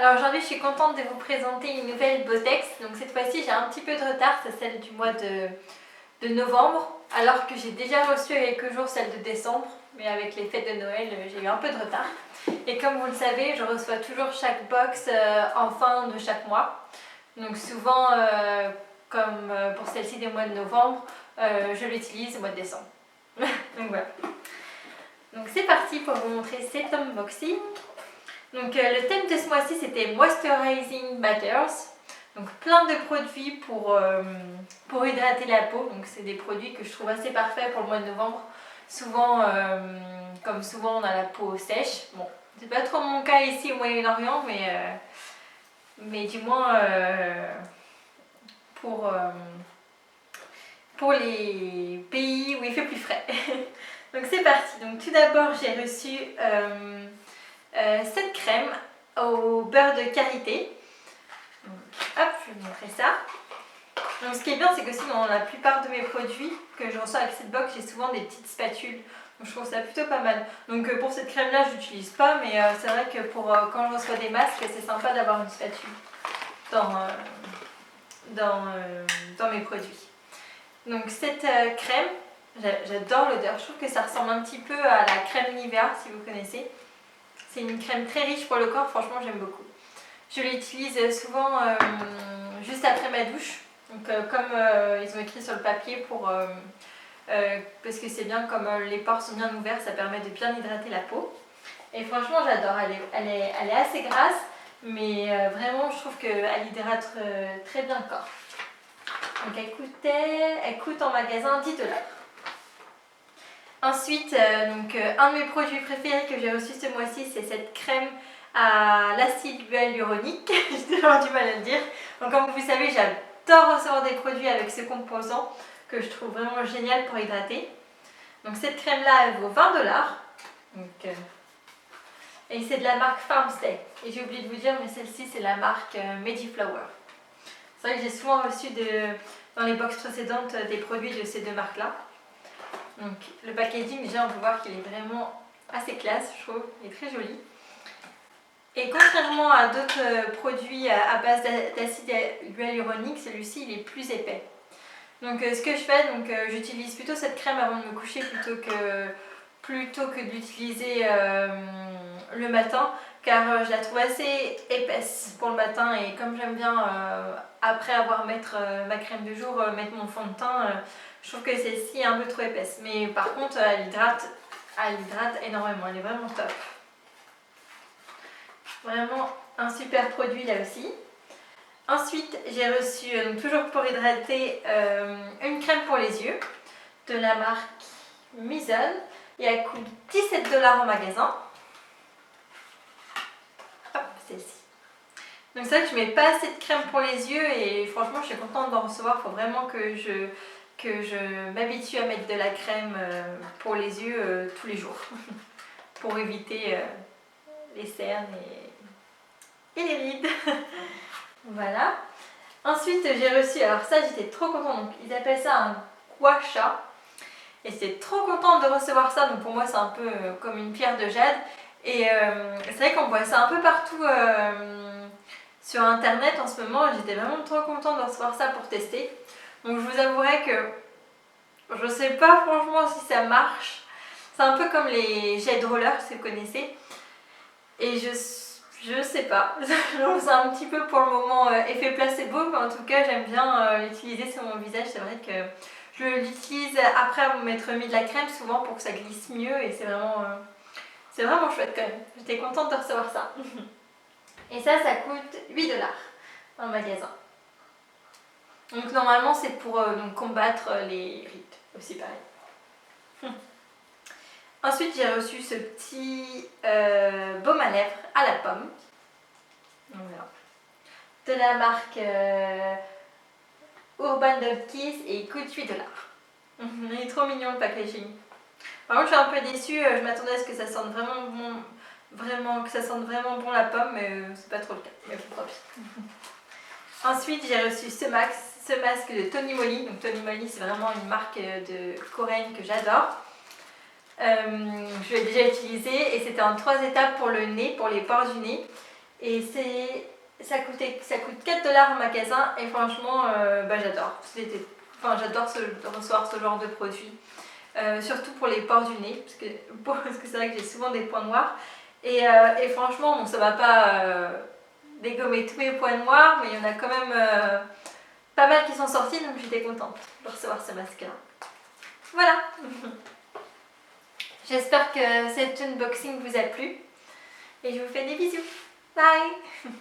Alors aujourd'hui je suis contente de vous présenter une nouvelle Botex. Donc cette fois-ci j'ai un petit peu de retard, c'est celle du mois de novembre, alors que j'ai déjà reçu il y a quelques jours celle de décembre, mais avec les fêtes de Noël j'ai eu un peu de retard. Et comme vous le savez, je reçois toujours chaque box en fin de chaque mois. Donc souvent, comme pour celle-ci des mois de novembre, je l'utilise au mois de décembre. Donc voilà. Donc c'est parti pour vous montrer cet unboxing. Donc le thème de ce mois-ci c'était Moisturizing Matters. Donc plein de produits pour hydrater la peau. Donc c'est des produits que je trouve assez parfaits pour le mois de novembre. Souvent, comme souvent on a la peau sèche. Bon, c'est pas trop mon cas ici au Moyen-Orient, mais du moins pour les pays où il fait plus frais. Donc c'est parti. Donc tout d'abord j'ai reçu cette crème au beurre de karité. Donc, hop, je vais vous montrer ça. Donc ce qui est bien, c'est que aussi dans la plupart de mes produits que je reçois avec cette box, j'ai souvent des petites spatules. Donc je trouve ça plutôt pas mal. Donc pour cette crème là, je l'utilise pas, mais c'est vrai que pour quand je reçois des masques, c'est sympa d'avoir une spatule dans mes produits. Donc cette crème, j'adore l'odeur. Je trouve que ça ressemble un petit peu à la crème Nivea, si vous connaissez. C'est une crème très riche pour le corps, franchement j'aime beaucoup. Je l'utilise souvent juste après ma douche. Donc comme ils ont écrit sur le papier parce que c'est bien, comme les pores sont bien ouverts, ça permet de bien hydrater la peau. Et franchement j'adore, elle est assez grasse, mais vraiment je trouve qu'elle hydrate très bien le corps. Donc elle coûte en magasin 10 $. Ensuite, un de mes produits préférés que j'ai reçu ce mois-ci, c'est cette crème à l'acide hyaluronique. J'ai toujours du mal à le dire. Donc comme vous savez, j'adore recevoir des produits avec ce composant que je trouve vraiment génial pour hydrater. Donc cette crème-là, elle vaut 20 $. Et c'est de la marque Farmstay. Et j'ai oublié de vous dire, mais celle-ci, c'est la marque Mediflower. C'est vrai que j'ai souvent reçu dans les box précédentes des produits de ces deux marques-là. Donc le packaging, déjà on peut voir qu'il est vraiment assez classe, je trouve, il est très joli. Et contrairement à d'autres produits à base d'acide hyaluronique, celui-ci il est plus épais. Donc ce que je fais, j'utilise plutôt cette crème avant de me coucher plutôt que de l'utiliser le matin, car je la trouve assez épaisse pour le matin, et comme j'aime bien après avoir ma crème de jour, mettre mon fond de teint, je trouve que celle-ci est un peu trop épaisse. Mais par contre elle hydrate énormément, elle est vraiment top. Vraiment un super produit là aussi. Ensuite j'ai reçu, toujours pour hydrater, une crème pour les yeux de la marque Mizone, et elle coûte 17 $ en magasin. Hop, celle-ci. Donc c'est vrai que je mets pas assez de crème pour les yeux, et franchement je suis contente d'en recevoir. Il faut vraiment que je m'habitue à mettre de la crème pour les yeux tous les jours pour éviter les cernes et les rides. Voilà. Ensuite j'ai reçu, alors ça j'étais trop contente, donc ils appellent ça un gua sha, et j'étais trop contente de recevoir ça. Donc pour moi c'est un peu comme une pierre de jade, et c'est vrai qu'on voit ça un peu partout sur internet en ce moment. J'étais vraiment trop contente de recevoir ça pour tester. Donc je vous avouerai que je sais pas franchement si ça marche. C'est un peu comme les jet rollers, si vous connaissez, et je sais pas, c'est un petit peu pour le moment effet placebo, mais en tout cas j'aime bien l'utiliser sur mon visage. C'est vrai que je l'utilise après m'être mis de la crème souvent pour que ça glisse mieux, et c'est vraiment chouette quand même. J'étais contente de recevoir ça. Et ça coûte 8 $ en magasin. Donc normalement c'est pour combattre les rides, aussi pareil. Ensuite j'ai reçu ce petit baume à lèvres à la pomme. Donc, voilà. De la marque Urban Kiss, et il coûte 8 $. Il est trop mignon le packaging. Par contre je suis un peu déçue, je m'attendais à ce que ça sente vraiment bon la pomme, mais c'est pas trop le cas. Mais bon, tant pis. Ensuite j'ai reçu ce masque de Tony Moly. Donc Tony Moly c'est vraiment une marque coréenne que j'adore. Je l'ai déjà utilisé, et c'était en 3 étapes pour le nez, pour les pores du nez. Et ça coûte 4 $ au magasin et franchement j'adore. J'adore recevoir ce genre de produit. Surtout pour les pores du nez, parce que c'est vrai que j'ai souvent des points noirs. Et franchement, bon, ça va pas dégommer tous mes points noirs, mais il y en a quand même pas mal qui sont sortis, donc j'étais contente de recevoir ce masque-là. Voilà. J'espère que cet unboxing vous a plu. Et je vous fais des bisous. Bye.